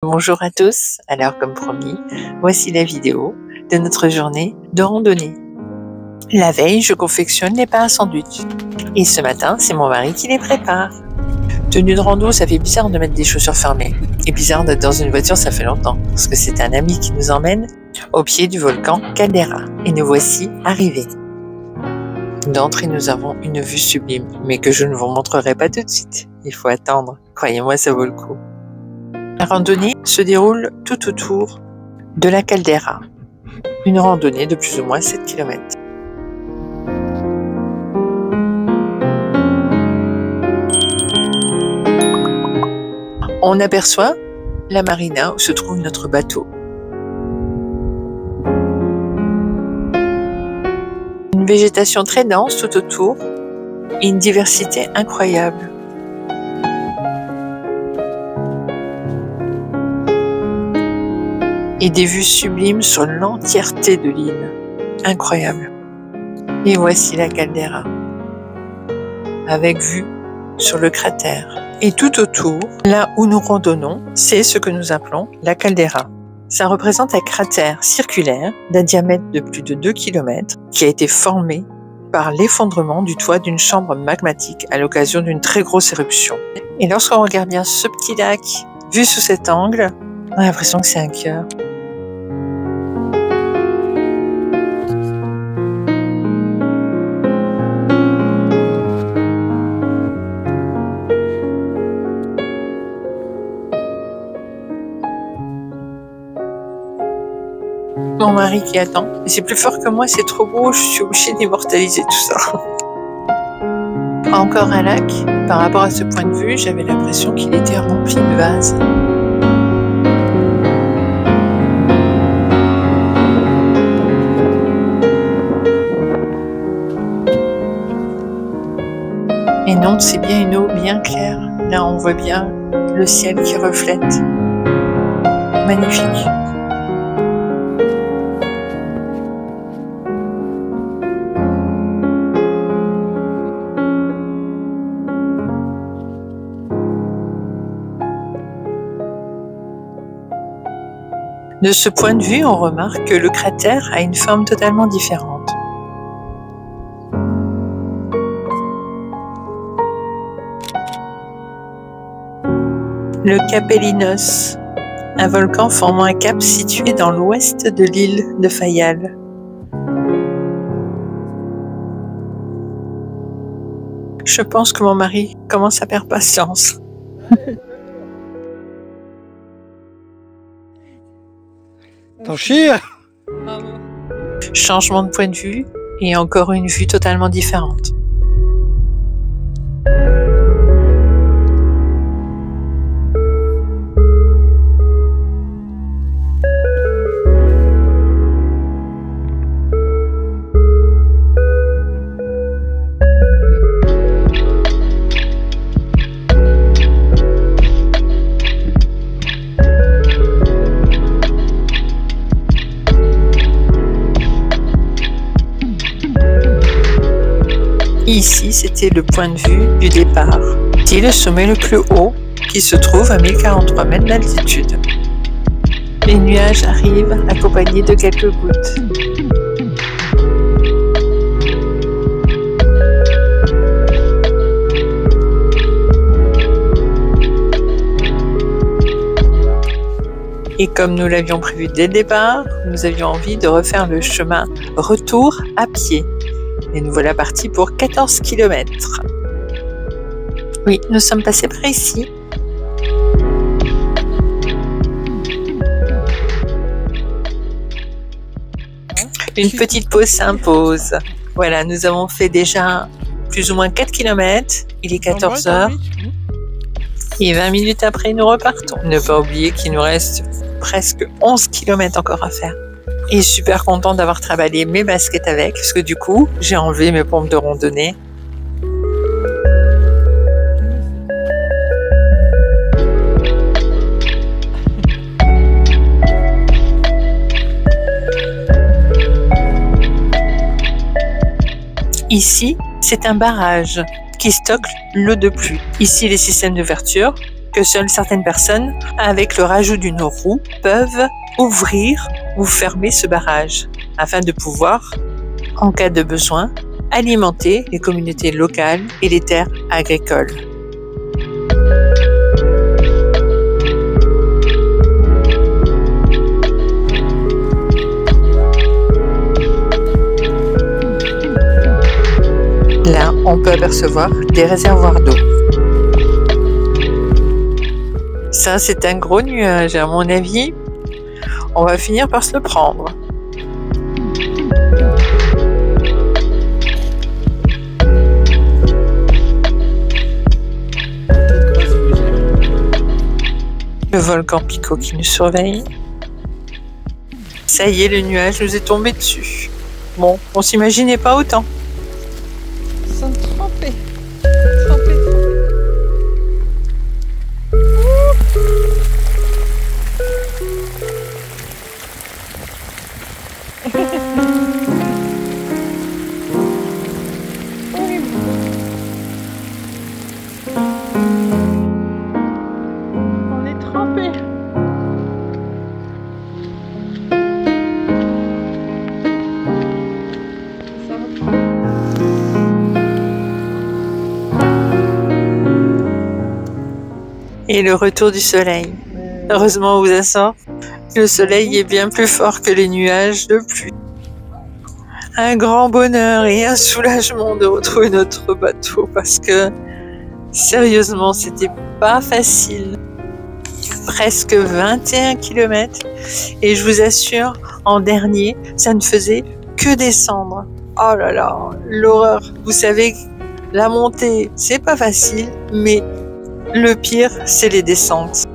Bonjour à tous, alors comme promis, voici la vidéo de notre journée de randonnée. La veille, je confectionne les pains à sandwich et ce matin, c'est mon mari qui les prépare. Tenue de rando, ça fait bizarre de mettre des chaussures fermées et bizarre d'être dans une voiture, ça fait longtemps parce que c'est un ami qui nous emmène au pied du volcan Caldera et nous voici arrivés. D'entrée, nous avons une vue sublime, mais que je ne vous montrerai pas tout de suite. Il faut attendre, croyez-moi, ça vaut le coup. La randonnée se déroule tout autour de la Caldera, une randonnée de plus ou moins 7 km. On aperçoit la marina où se trouve notre bateau. Une végétation très dense tout autour et une diversité incroyable. Et des vues sublimes sur l'entièreté de l'île. Incroyable. Et voici la Caldera, avec vue sur le cratère. Et tout autour, là où nous randonnons, c'est ce que nous appelons la Caldera. Ça représente un cratère circulaire d'un diamètre de plus de 2 km qui a été formé par l'effondrement du toit d'une chambre magmatique à l'occasion d'une très grosse éruption. Et lorsqu'on regarde bien ce petit lac vu sous cet angle, on a l'impression que c'est un cœur. Mon mari qui attend. C'est plus fort que moi, c'est trop beau, je suis obligée d'immortaliser tout ça. Encore un lac. Par rapport à ce point de vue, j'avais l'impression qu'il était rempli de vases. Et non, c'est bien une eau bien claire. Là, on voit bien le ciel qui reflète. Magnifique. De ce point de vue, on remarque que le cratère a une forme totalement différente. Le cap Elinos, un volcan formant un cap situé dans l'ouest de l'île de Fayal. Je pense que mon mari commence à perdre patience. T'en chies? Changement de point de vue et encore une vue totalement différente. Ici, c'était le point de vue du départ. C'est le sommet le plus haut qui se trouve à 1043 mètres d'altitude. Les nuages arrivent accompagnés de quelques gouttes. Et comme nous l'avions prévu dès le départ, nous avions envie de refaire le chemin retour à pied. Et nous voilà partis pour 14 km. Oui, nous sommes passés par ici. Une petite pause s'impose. Voilà, nous avons fait déjà plus ou moins 4 km. Il est 14 h. Et 20 minutes après, nous repartons. Ne pas oublier qu'il nous reste presque 11 km encore à faire. Et super content d'avoir travaillé mes baskets avec, parce que du coup, j'ai enlevé mes pompes de randonnée. Ici, c'est un barrage qui stocke l'eau de pluie. Ici, les systèmes d'ouverture que seules certaines personnes, avec le rajout d'une roue, peuvent ouvrir ou fermer ce barrage afin de pouvoir, en cas de besoin, alimenter les communautés locales et les terres agricoles. Là, on peut apercevoir des réservoirs d'eau. Ça, c'est un gros nuage, à mon avis. On va finir par se le prendre. Le volcan Pico qui nous surveille. Ça y est, le nuage nous est tombé dessus. Bon, on s'imaginait pas autant. Ils sont trempés. On est trempés. Et le retour du soleil. Heureusement, vous assort, le soleil est bien plus fort que les nuages de pluie. Un grand bonheur et un soulagement de retrouver notre bateau parce que, sérieusement, c'était pas facile. Presque 21 km et je vous assure, en dernier, ça ne faisait que descendre. Oh là là, l'horreur. Vous savez, la montée, c'est pas facile, mais le pire, c'est les descentes.